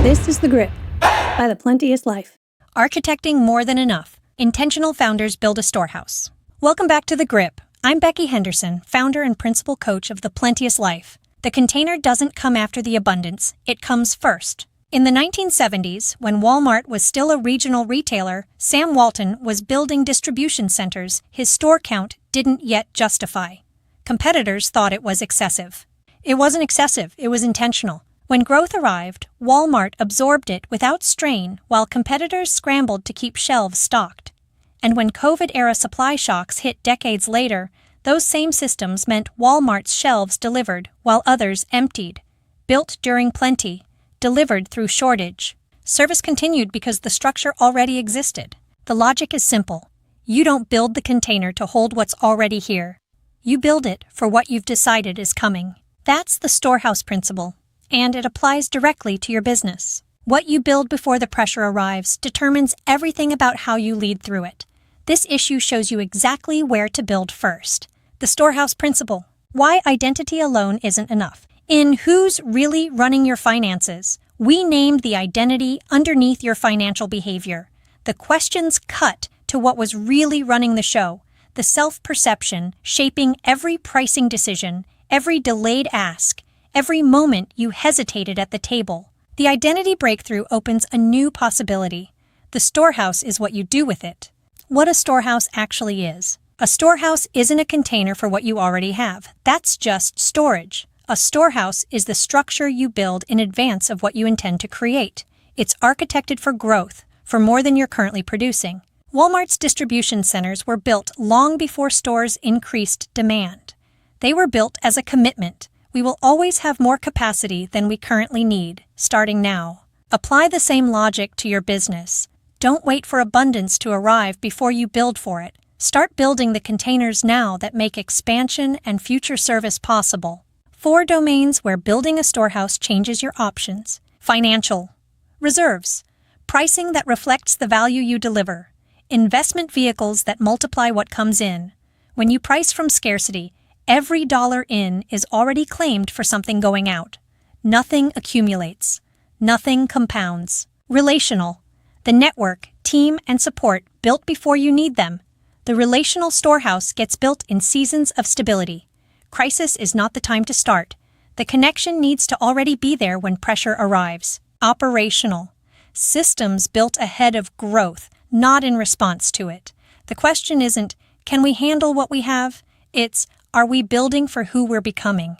This is The Grip by the Plenteous Life. Architecting more than enough. Intentional founders build a storehouse. Welcome back to The Grip. I'm Becky Henderson, founder and principal coach of the Plenteous Life. The container doesn't come after the abundance, it comes first. In the 1970s, when Walmart was still a regional retailer, Sam Walton was building distribution centers his store count didn't yet justify. Competitors thought it was excessive. It wasn't excessive, it was intentional. When growth arrived, Walmart absorbed it without strain while competitors scrambled to keep shelves stocked. And when COVID-era supply shocks hit decades later, those same systems meant Walmart's shelves delivered while others emptied. Built during plenty, delivered through shortage. Service continued because the structure already existed. The logic is simple. You don't build the container to hold what's already here. You build it for what you've decided is coming. That's the Storehouse principle. And it applies directly to your business. What you build before the pressure arrives determines everything about how you lead through it. This issue shows you exactly where to build first. The Storehouse principle. Why identity alone isn't enough. In Who's Really Running Your Finances, we named the identity underneath your financial behavior. The questions cut to what was really running the show, the self-perception shaping every pricing decision, every delayed ask, every moment you hesitated at the table. The identity breakthrough opens a new possibility. The storehouse is what you do with it. What a storehouse actually is. A storehouse isn't a container for what you already have. That's just storage. A storehouse is the structure you build in advance of what you intend to create. It's architected for growth, for more than you're currently producing. Walmart's distribution centers were built long before stores increased demand. They were built as a commitment. We will always have more capacity than we currently need, starting now. Apply the same logic to your business. Don't wait for abundance to arrive before you build for it. Start building the containers now that make expansion and future service possible. 4 domains where building a storehouse changes your options. Financial. Reserves. Pricing that reflects the value you deliver. Investment vehicles that multiply what comes in. When you price from scarcity, every dollar in is already claimed for something going out. Nothing accumulates. Nothing compounds. Relational. The network, team, and support built before you need them. The relational storehouse gets built in seasons of stability. Crisis is not the time to start. The connection needs to already be there when pressure arrives. Operational. Systems built ahead of growth, not in response to it. The question isn't, can we handle what we have? It's, are we building for who we're becoming?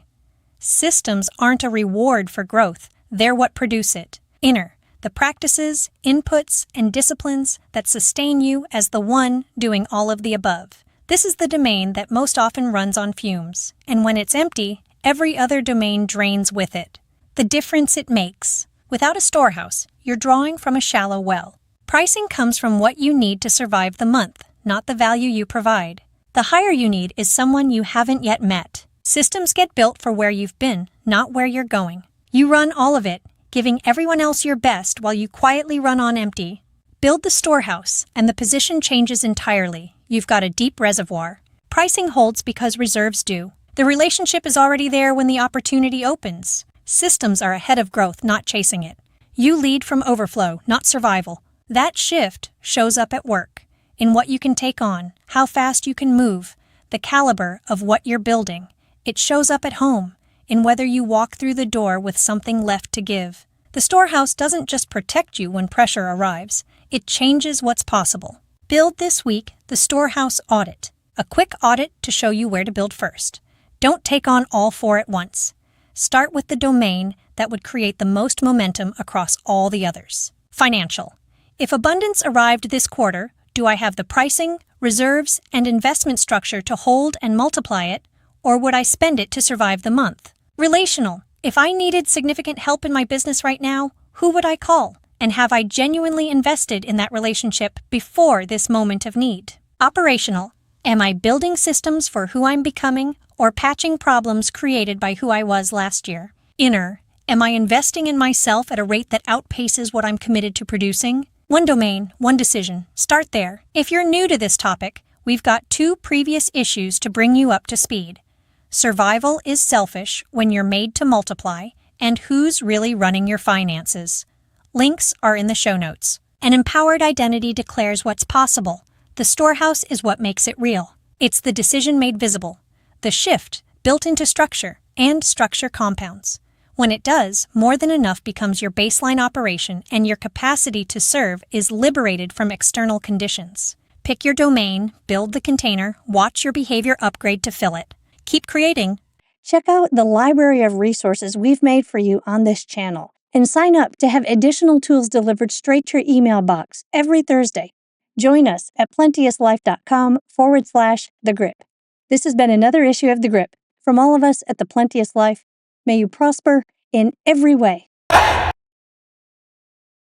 Systems aren't a reward for growth. They're what produce it. Inner. The practices, inputs, and disciplines that sustain you as the one doing all of the above. This is the domain that most often runs on fumes, and when it's empty, every other domain drains with it. The difference it makes. Without a storehouse, you're drawing from a shallow well. Pricing comes from what you need to survive the month, not the value you provide. The hire you need is someone you haven't yet met. Systems get built for where you've been, not where you're going. You run all of it, giving everyone else your best while you quietly run on empty. Build the storehouse, and the position changes entirely. You've got a deep reservoir. Pricing holds because reserves do. The relationship is already there when the opportunity opens. Systems are ahead of growth, not chasing it. You lead from overflow, not survival. That shift shows up at work, in what you can take on, how fast you can move, the caliber of what you're building. It shows up at home, in whether you walk through the door with something left to give. The storehouse doesn't just protect you when pressure arrives, it changes what's possible. Build this week the Storehouse Audit, a quick audit to show you where to build first. Don't take on all 4 at once. Start with the domain that would create the most momentum across all the others. Financial. If abundance arrived this quarter, do I have the pricing, reserves, and investment structure to hold and multiply it, or would I spend it to survive the month? Relational. If I needed significant help in my business right now, who would I call? And have I genuinely invested in that relationship before this moment of need? Operational. Am I building systems for who I'm becoming or patching problems created by who I was last year? Inner. Am I investing in myself at a rate that outpaces what I'm committed to producing? 1 domain, 1 decision. Start there. If you're new to this topic, we've got 2 previous issues to bring you up to speed. Survival is selfish when you're made to multiply, and who's really running your finances. Links are in the show notes. An empowered identity declares what's possible. The Storehouse is what makes it real. It's the decision made visible, the shift built into structure, and structure compounds. When it does, more than enough becomes your baseline operation, and your capacity to serve is liberated from external conditions. Pick your domain, build the container, watch your behavior upgrade to fill it. Keep creating. Check out the library of resources we've made for you on this channel and sign up to have additional tools delivered straight to your email box every Thursday. Join us at plenteouslife.com/The Grip. This has been another issue of The Grip. From all of us at the Plenteous Life, may you prosper in every way.